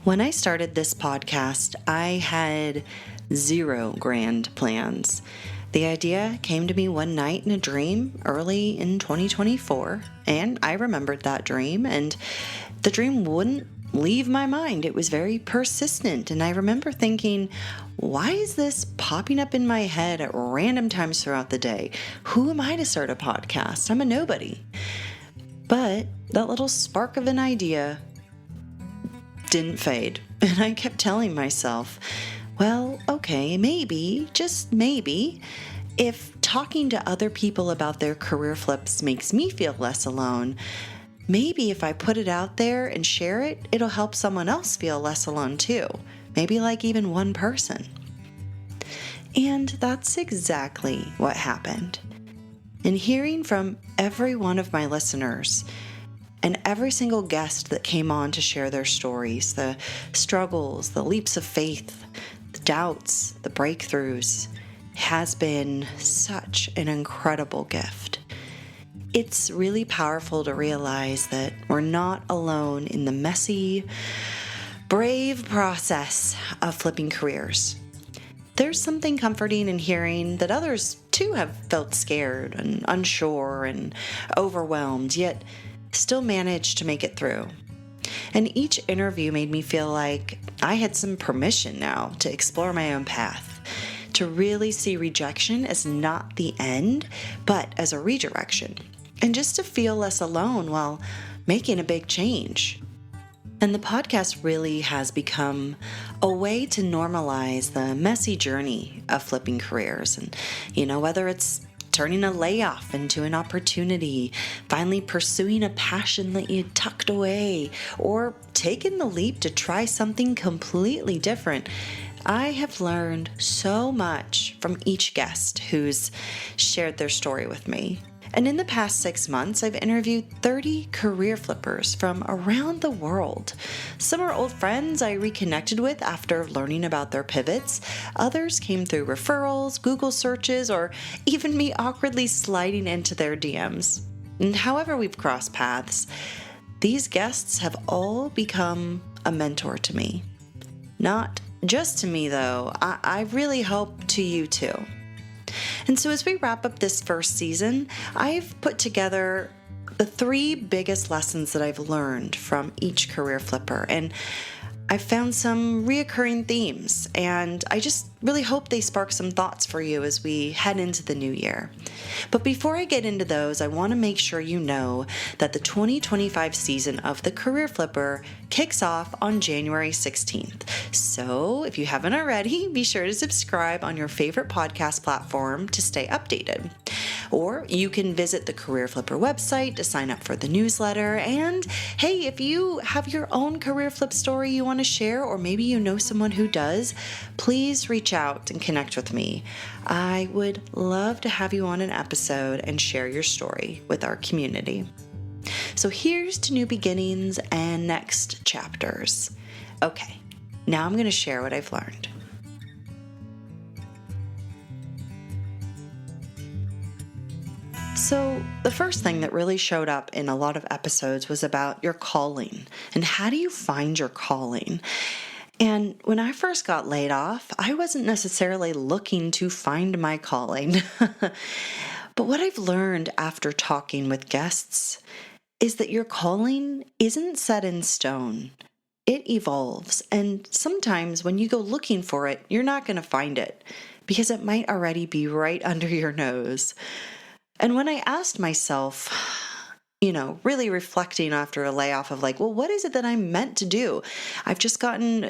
When I started this podcast, I had zero grand plans. The idea came to me one night in a dream early in 2024, and I remembered that dream, and the dream wouldn't leave my mind. It was very persistent, and I remember thinking, why is this popping up in my head at random times throughout the day? Who am I to start a podcast? I'm a nobody. But that little spark of an idea didn't fade, and I kept telling myself, well, okay, maybe, just maybe, if talking to other people about their career flips makes me feel less alone, maybe if I put it out there and share it, it'll help someone else feel less alone too. Maybe like even one person. And that's exactly what happened. In hearing from every one of my listeners, and every single guest that came on to share their stories, the struggles, the leaps of faith, the doubts, the breakthroughs, has been such an incredible gift. It's really powerful to realize that we're not alone in the messy, brave process of flipping careers. There's something comforting in hearing that others too have felt scared and unsure and overwhelmed, yet still managed to make it through. And each interview made me feel like I had some permission now to explore my own path, to really see rejection as not the end, but as a redirection, and just to feel less alone while making a big change. And the podcast really has become a way to normalize the messy journey of flipping careers. And, whether it's turning a layoff into an opportunity, finally pursuing a passion that you tucked away, or taking the leap to try something completely different, I have learned so much from each guest who's shared their story with me. And in the past 6 months, I've interviewed 30 career flippers from around the world. Some are old friends I reconnected with after learning about their pivots. Others came through referrals, Google searches, or even me awkwardly sliding into their DMs. And however we've crossed paths, these guests have all become a mentor to me. Not just to me, though. I really hope to you, too. And so as we wrap up this first season, I've put together the 3 biggest lessons that I've learned from each career flipper. And I've found some reoccurring themes, and I just really hope they spark some thoughts for you as we head into the new year. But before I get into those, I want to make sure you know that the 2025 season of The Career Flipper kicks off on January 16th. So if you haven't already, be sure to subscribe on your favorite podcast platform to stay updated. Or you can visit the Career Flipper website to sign up for the newsletter. And hey, if you have your own career flip story you want to share, or maybe you know someone who does, please reach out and connect with me. I would love to have you on an episode and share your story with our community. So here's to new beginnings and next chapters. Okay, now I'm going to share what I've learned. So the first thing that really showed up in a lot of episodes was about your calling and how do you find your calling? And when I first got laid off, I wasn't necessarily looking to find my calling. But what I've learned after talking with guests is that your calling isn't set in stone. It evolves. And sometimes when you go looking for it, you're not going to find it because it might already be right under your nose. And when I asked myself, really reflecting after a layoff of like, well, what is it that I'm meant to do? I've just gotten,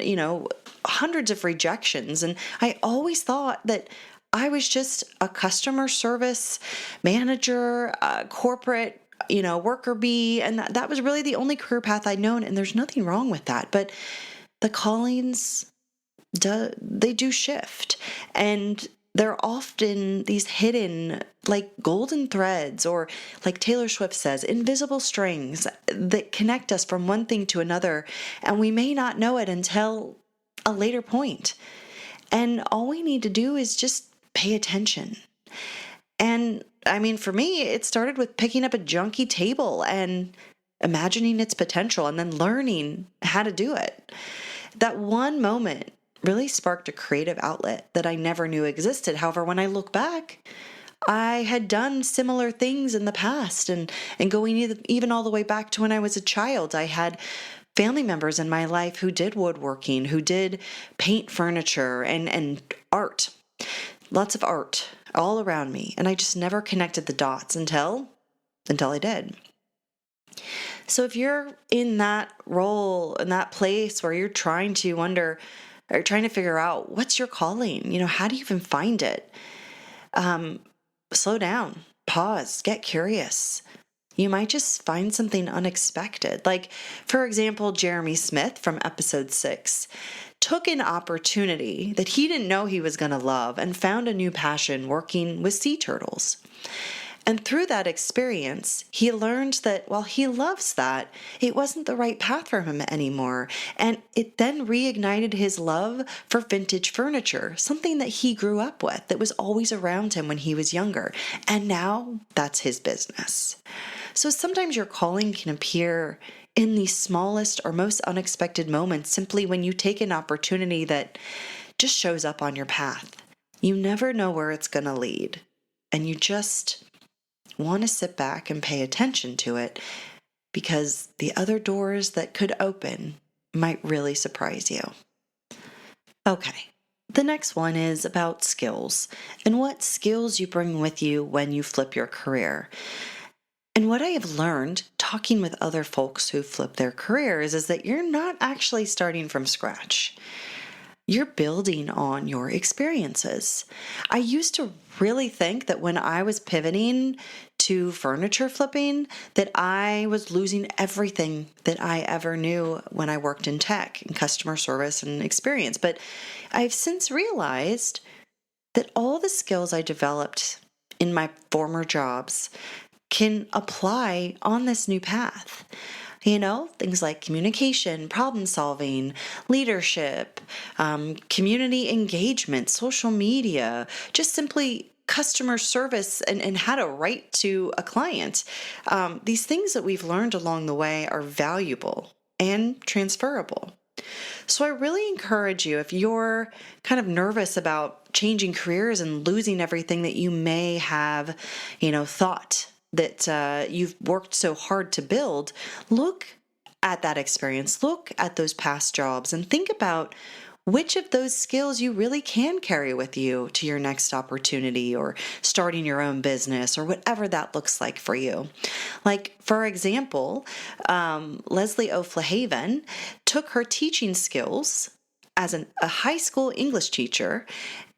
hundreds of rejections. And I always thought that I was just a customer service manager, a corporate, worker bee. And that was really the only career path I'd known. And there's nothing wrong with that. But the callings, they do shift. And they're often these hidden, like golden threads, or like Taylor Swift says, invisible strings that connect us from one thing to another, and we may not know it until a later point. And all we need to do is just pay attention. And for me, it started with picking up a junky table and imagining its potential and then learning how to do it. That one moment really sparked a creative outlet that I never knew existed. However, when I look back, I had done similar things in the past, and going even all the way back to when I was a child. I had family members in my life who did woodworking, who did paint furniture and art, lots of art all around me. And I just never connected the dots until I did. So if you're in that role, in that place where you're trying to wonder or trying to figure out what's your calling, how do you even find it? Slow down, pause, get curious. You might just find something unexpected. Like, for example, Jeremy Smith from episode 6 took an opportunity that he didn't know he was going to love and found a new passion working with sea turtles. And through that experience, he learned that while he loves that, it wasn't the right path for him anymore. And it then reignited his love for vintage furniture, something that he grew up with, that was always around him when he was younger. And now that's his business. So sometimes your calling can appear in the smallest or most unexpected moments, simply when you take an opportunity that just shows up on your path. You never know where it's going to lead. And you just want to sit back and pay attention to it, because the other doors that could open might really surprise you. Okay, the next one is about skills and what skills you bring with you when you flip your career. And what I have learned talking with other folks who flip their careers is that you're not actually starting from scratch. You're building on your experiences. I used to really think that when I was pivoting to furniture flipping, that I was losing everything that I ever knew when I worked in tech and customer service and experience. But I've since realized that all the skills I developed in my former jobs can apply on this new path. Things like communication, problem solving, leadership, community engagement, social media, just simply customer service and how to write to a client. These things that we've learned along the way are valuable and transferable. So I really encourage you, if you're kind of nervous about changing careers and losing everything that you may have, thought that you've worked so hard to build, look at that experience, look at those past jobs, and think about which of those skills you really can carry with you to your next opportunity or starting your own business or whatever that looks like for you. Like, for example, Leslie O'Flahaven took her teaching skills as a high school English teacher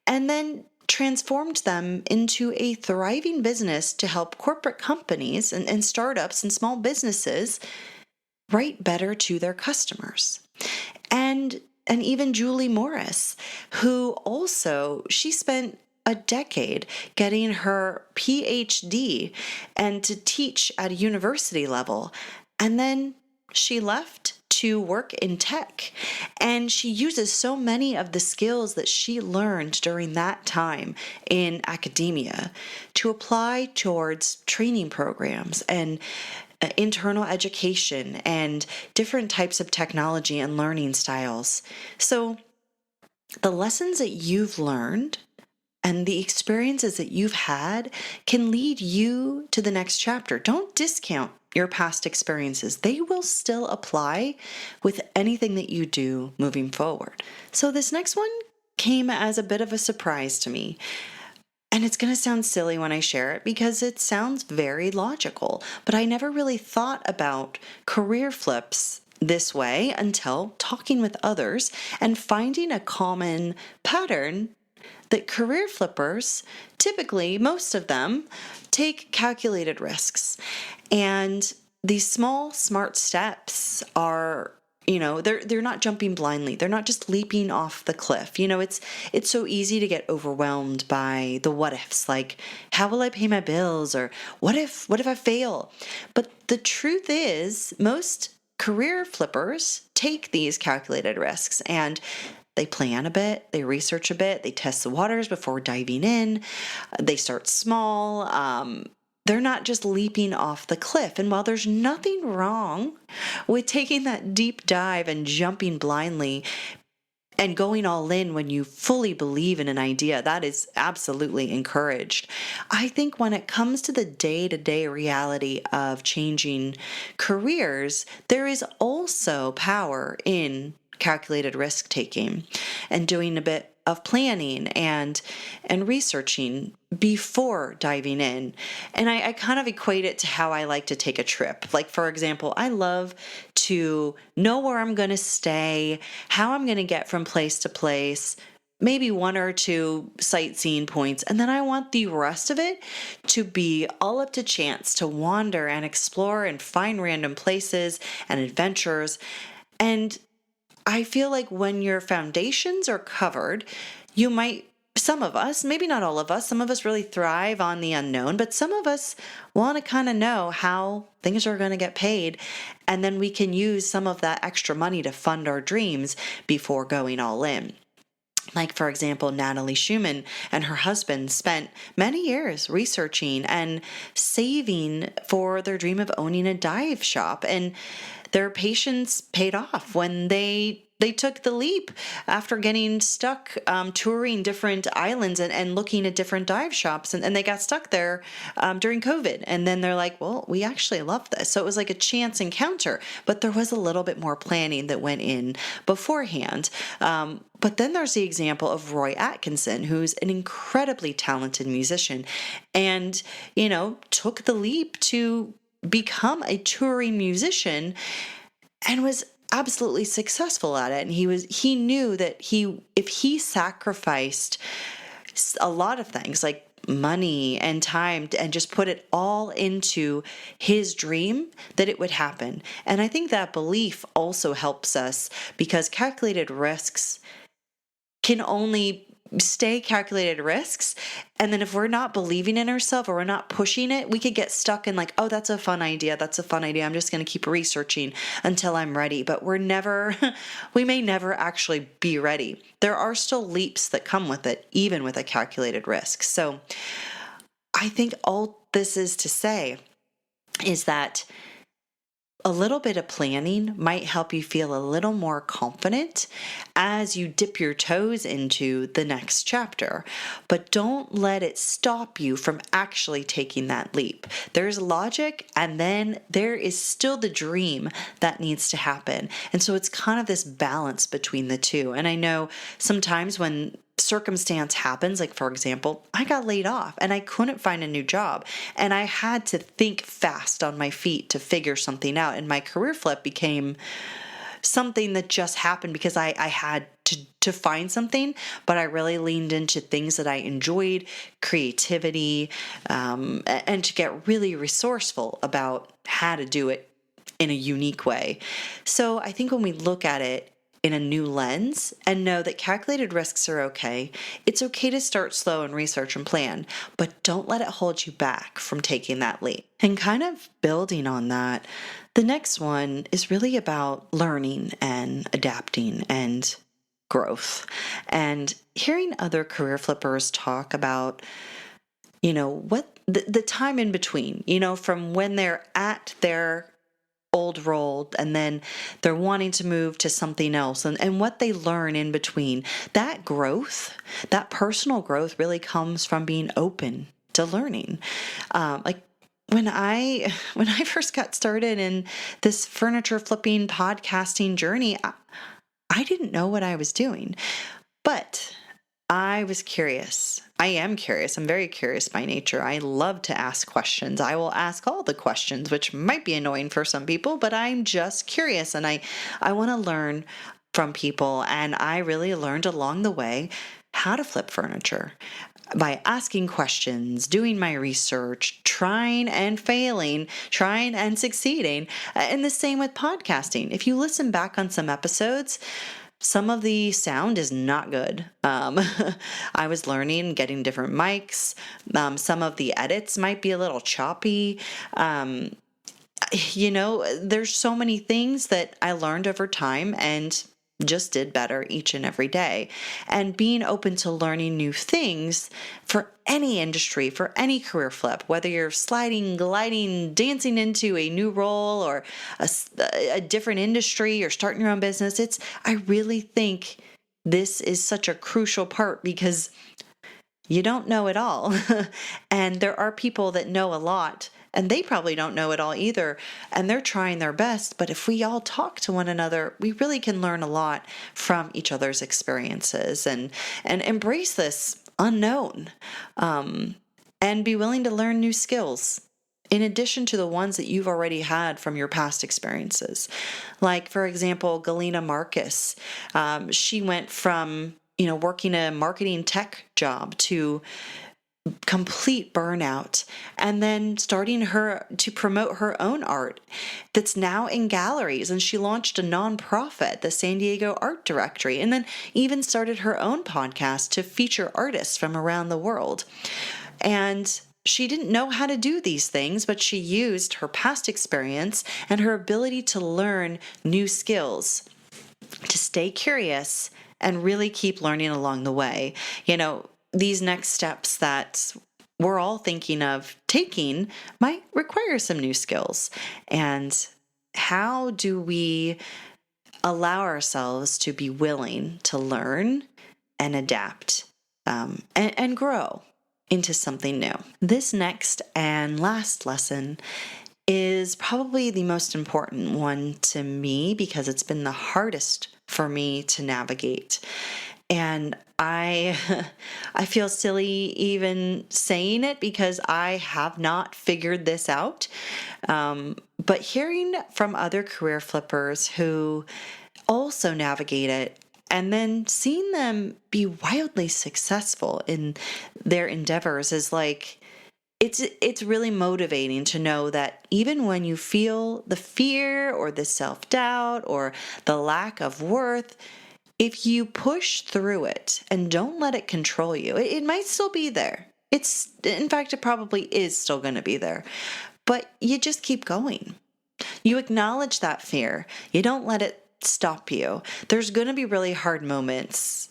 and then transformed them into a thriving business to help corporate companies and startups and small businesses write better to their customers. And even Julie Morris, who also, she spent a decade getting her PhD and to teach at a university level. And then she left to work in tech. And she uses so many of the skills that she learned during that time in academia to apply towards training programs and internal education and different types of technology and learning styles. So the lessons that you've learned and the experiences that you've had can lead you to the next chapter. Don't discount your past experiences. They will still apply with anything that you do moving forward. So this next one came as a bit of a surprise to me. And it's going to sound silly when I share it because it sounds very logical, but I never really thought about career flips this way until talking with others and finding a common pattern that career flippers, typically, most of them, take calculated risks. And these small, smart steps are, they're not jumping blindly. They're not just leaping off the cliff. It's so easy to get overwhelmed by the what ifs, like how will I pay my bills, or what if I fail? But the truth is, most career flippers take these calculated risks and they plan a bit, they research a bit, they test the waters before diving in, they start small. They're not just leaping off the cliff. And while there's nothing wrong with taking that deep dive and jumping blindly, and going all in when you fully believe in an idea, that is absolutely encouraged. I think when it comes to the day-to-day reality of changing careers, there is also power in calculated risk taking and doing a bit of planning and researching before diving in. And I kind of equate it to how I like to take a trip. Like, for example, I love to know where I'm going to stay, how I'm going to get from place to place, maybe one or two sightseeing points, and then I want the rest of it to be all up to chance to wander and explore and find random places and adventures. And I feel like when your foundations are covered, some of us, maybe not all of us, some of us really thrive on the unknown, but some of us want to kind of know how things are going to get paid. And then we can use some of that extra money to fund our dreams before going all in. Like, for example, Natalie Schumann and her husband spent many years researching and saving for their dream of owning a dive shop. And their patience paid off when they took the leap after getting stuck touring different islands and looking at different dive shops. And they got stuck there during COVID. And then they're like, well, we actually love this. So it was like a chance encounter. But there was a little bit more planning that went in beforehand. But then there's the example of Roy Atkinson, who's an incredibly talented musician and, took the leap to become a touring musician and was absolutely successful at it. And he knew that if he sacrificed a lot of things like money and time and just put it all into his dream, that it would happen. And I think that belief also helps us because calculated risks can only stay calculated risks. And then if we're not believing in ourselves or we're not pushing it, we could get stuck in like, oh, that's a fun idea. That's a fun idea. I'm just going to keep researching until I'm ready. But we may never actually be ready. There are still leaps that come with it, even with a calculated risk. So I think all this is to say is that a little bit of planning might help you feel a little more confident as you dip your toes into the next chapter. But don't let it stop you from actually taking that leap. There's logic, and then there is still the dream that needs to happen. And so it's kind of this balance between the two. And I know sometimes when circumstance happens, like for example, I got laid off and I couldn't find a new job and I had to think fast on my feet to figure something out, and my career flip became something that just happened because I had to find something, but I really leaned into things that I enjoyed, creativity, and to get really resourceful about how to do it in a unique way. So I think when we look at it in a new lens and know that calculated risks are okay, it's okay to start slow and research and plan, but don't let it hold you back from taking that leap. And kind of building on that, the next one is really about learning and adapting and growth. And hearing other career flippers talk about, what the time in between, from when they're at their old role and then they're wanting to move to something else and what they learn in between. That growth, that personal growth really comes from being open to learning. Like when I first got started in this furniture flipping podcasting journey, I didn't know what I was doing, but I was curious. I am curious. I'm very curious by nature. I love to ask questions. I will ask all the questions, which might be annoying for some people, but I'm just curious and I want to learn from people. And I really learned along the way how to flip furniture by asking questions, doing my research, trying and failing, trying and succeeding. And the same with podcasting. If you listen back on some episodes, some of the sound is not good. I was learning, getting different mics. Some of the edits might be a little choppy. There's so many things that I learned over time and just did better each and every day. And being open to learning new things for any industry, for any career flip, whether you're sliding, gliding, dancing into a new role or a different industry or starting your own business, I really think this is such a crucial part because you don't know it all. And there are people that know a lot and they probably don't know it all either. And they're trying their best. But if we all talk to one another, we really can learn a lot from each other's experiences and embrace this unknown, and be willing to learn new skills in addition to the ones that you've already had from your past experiences. Like, for example, Galena Marcus, she went from working a marketing tech job to complete burnout and then starting to promote her own art that's now in galleries. And she launched a nonprofit, the San Diego Art Directory, and then even started her own podcast to feature artists from around the world. And she didn't know how to do these things, but she used her past experience and her ability to learn new skills to stay curious and really keep learning along the way. These next steps that we're all thinking of taking might require some new skills. And how do we allow ourselves to be willing to learn and adapt, and grow into something new? This next and last lesson is probably the most important one to me because it's been the hardest for me to navigate. And I feel silly even saying it because I have not figured this out. But hearing from other career flippers who also navigate it and then seeing them be wildly successful in their endeavors is like, it's really motivating to know that even when you feel the fear or the self-doubt or the lack of worth, if you push through it and don't let it control you, it might still be there. In fact, it probably is still going to be there, but you just keep going. You acknowledge that fear. You don't let it stop you. There's going to be really hard moments,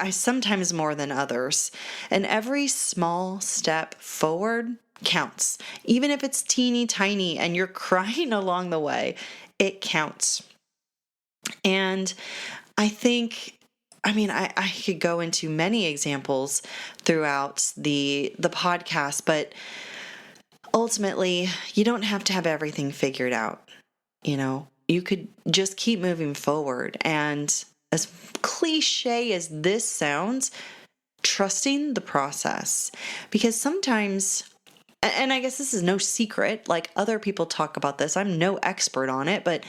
sometimes more than others. And every small step forward counts. Even if it's teeny tiny and you're crying along the way, it counts. And I think, I could go into many examples throughout the podcast, but ultimately, you don't have to have everything figured out. You could just keep moving forward. And as cliche as this sounds, trusting the process. Because sometimes, and I guess this is no secret, like other people talk about this, I'm no expert on it, but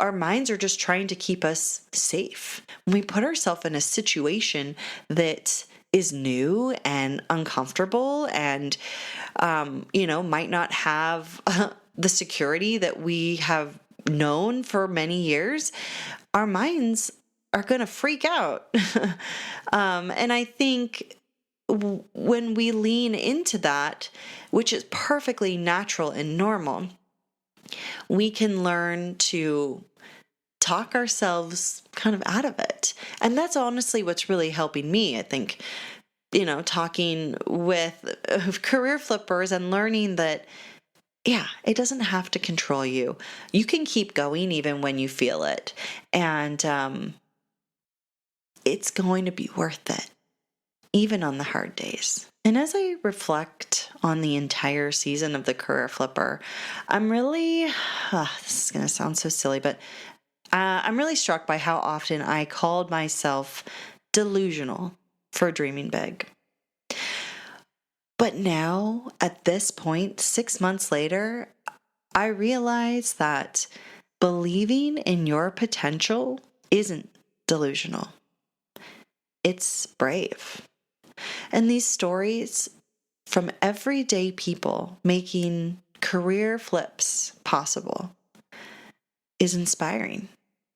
our minds are just trying to keep us safe. When we put ourselves in a situation that is new and uncomfortable and, might not have the security that we have known for many years, our minds are going to freak out. And I think when we lean into that, which is perfectly natural and normal, we can learn to talk ourselves kind of out of it. And that's honestly what's really helping me. I think, talking with career flippers and learning that, it doesn't have to control you. You can keep going even when you feel it. And it's going to be worth it, even on the hard days. And as I reflect on the entire season of The Career Flipper, I'm really, this is going to sound so silly, but I'm really struck by how often I called myself delusional for dreaming big. But now, at this point, 6 months later, I realize that believing in your potential isn't delusional. It's brave. And these stories from everyday people making career flips possible is inspiring.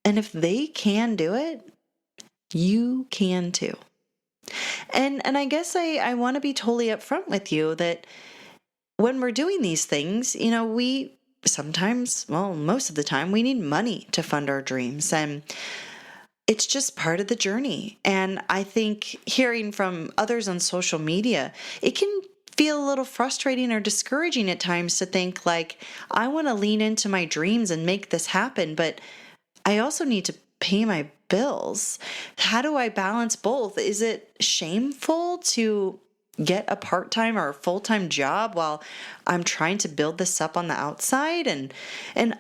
And if they can do it, you can too. And I guess I want to be totally upfront with you that when we're doing these things, we sometimes, most of the time, we need money to fund our dreams. And it's just part of the journey. And I think hearing from others on social media, it can feel a little frustrating or discouraging at times to think like, I want to lean into my dreams and make this happen, but I also need to pay my bills? How do I balance both? Is it shameful to get a part-time or a full-time job while I'm trying to build this up on the outside? And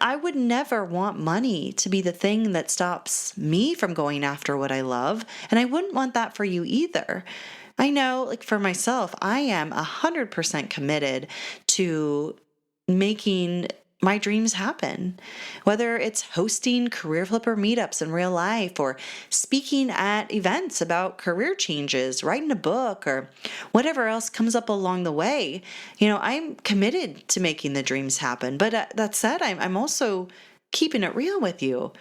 I would never want money to be the thing that stops me from going after what I love, and I wouldn't want that for you either. I know, like for myself, I am 100% committed to making my dreams happen. Whether it's hosting career flipper meetups in real life or speaking at events about career changes, writing a book, or whatever else comes up along the way, I'm committed to making the dreams happen. But that said, I'm also keeping it real with you.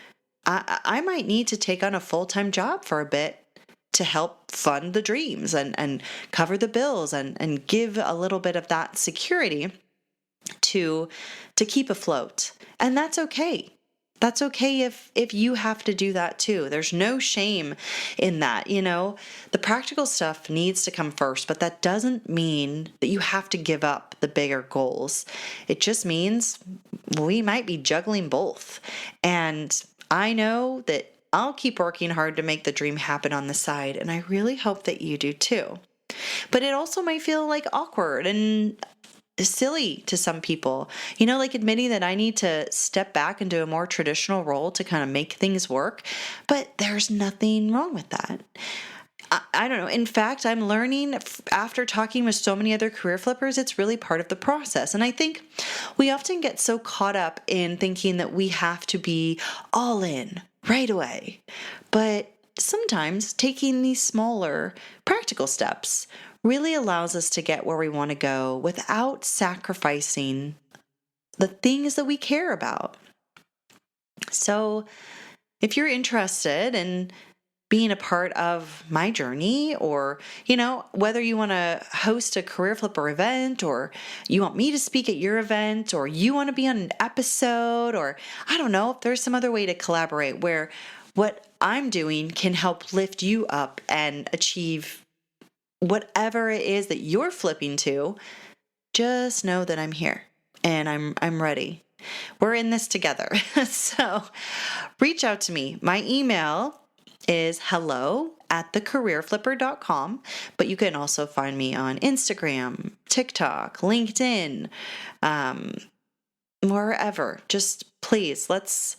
I might need to take on a full-time job for a bit to help fund the dreams and cover the bills and give a little bit of that security to keep afloat. And that's okay. That's okay if you have to do that too. There's no shame in that. The practical stuff needs to come first, but that doesn't mean that you have to give up the bigger goals. It just means we might be juggling both. And I know that I'll keep working hard to make the dream happen on the side, and I really hope that you do too. But it also might feel like awkward and silly to some people, like admitting that I need to step back into a more traditional role to kind of make things work. But there's nothing wrong with that. I don't know. In fact, I'm learning after talking with so many other career flippers, it's really part of the process. And I think we often get so caught up in thinking that we have to be all in right away. But sometimes taking these smaller practical steps really allows us to get where we want to go without sacrificing the things that we care about. So if you're interested in being a part of my journey, or, whether you want to host a career flipper event, or you want me to speak at your event, or you want to be on an episode, or I don't know if there's some other way to collaborate where what I'm doing can help lift you up and achieve whatever it is that you're flipping to, just know that I'm here and I'm ready. We're in this together. So reach out to me. My email is hello@thecareerflipper.com, but you can also find me on Instagram, TikTok, LinkedIn, wherever. Just please, let's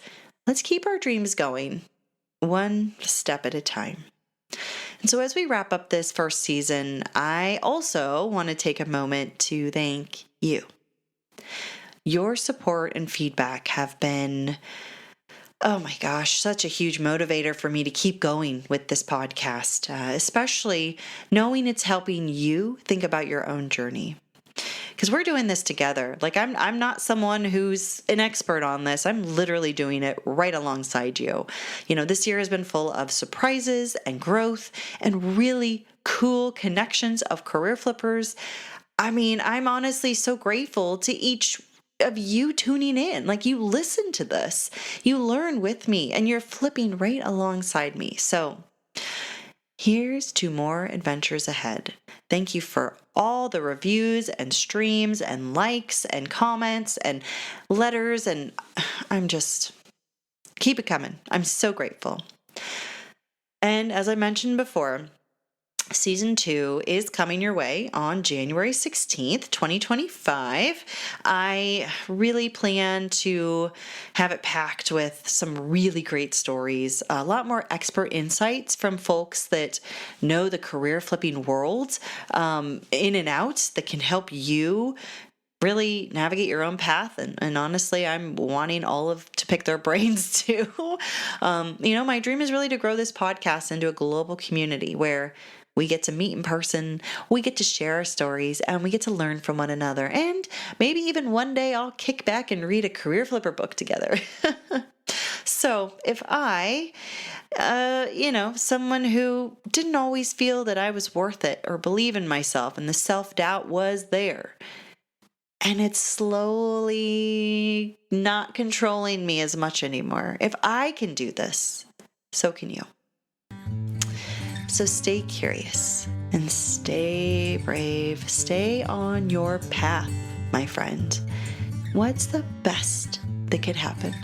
keep our dreams going one step at a time. And so as we wrap up this first season, I also want to take a moment to thank you. Your support and feedback have been, oh my gosh, such a huge motivator for me to keep going with this podcast, especially knowing it's helping you think about your own journey. Because we're doing this together. Like I'm not someone who's an expert on this. I'm literally doing it right alongside you. This year has been full of surprises and growth and really cool connections of career flippers. I'm honestly so grateful to each of you tuning in. Like, you listen to this, you learn with me, and you're flipping right alongside me. So here's to more adventures ahead. Thank you for all the reviews and streams and likes and comments and letters, and keep it coming. I'm so grateful. And as I mentioned before, Season 2 is coming your way on January 16th, 2025. I really plan to have it packed with some really great stories, a lot more expert insights from folks that know the career flipping world in and out, that can help you really navigate your own path. And honestly, I'm wanting to pick their brains too. My dream is really to grow this podcast into a global community where we get to meet in person, we get to share our stories, and we get to learn from one another. And maybe even one day I'll kick back and read a career flipper book together. So if someone who didn't always feel that I was worth it or believe in myself, and the self-doubt was there, and it's slowly not controlling me as much anymore, if I can do this, so can you. So stay curious and stay brave. Stay on your path, my friend. What's the best that could happen?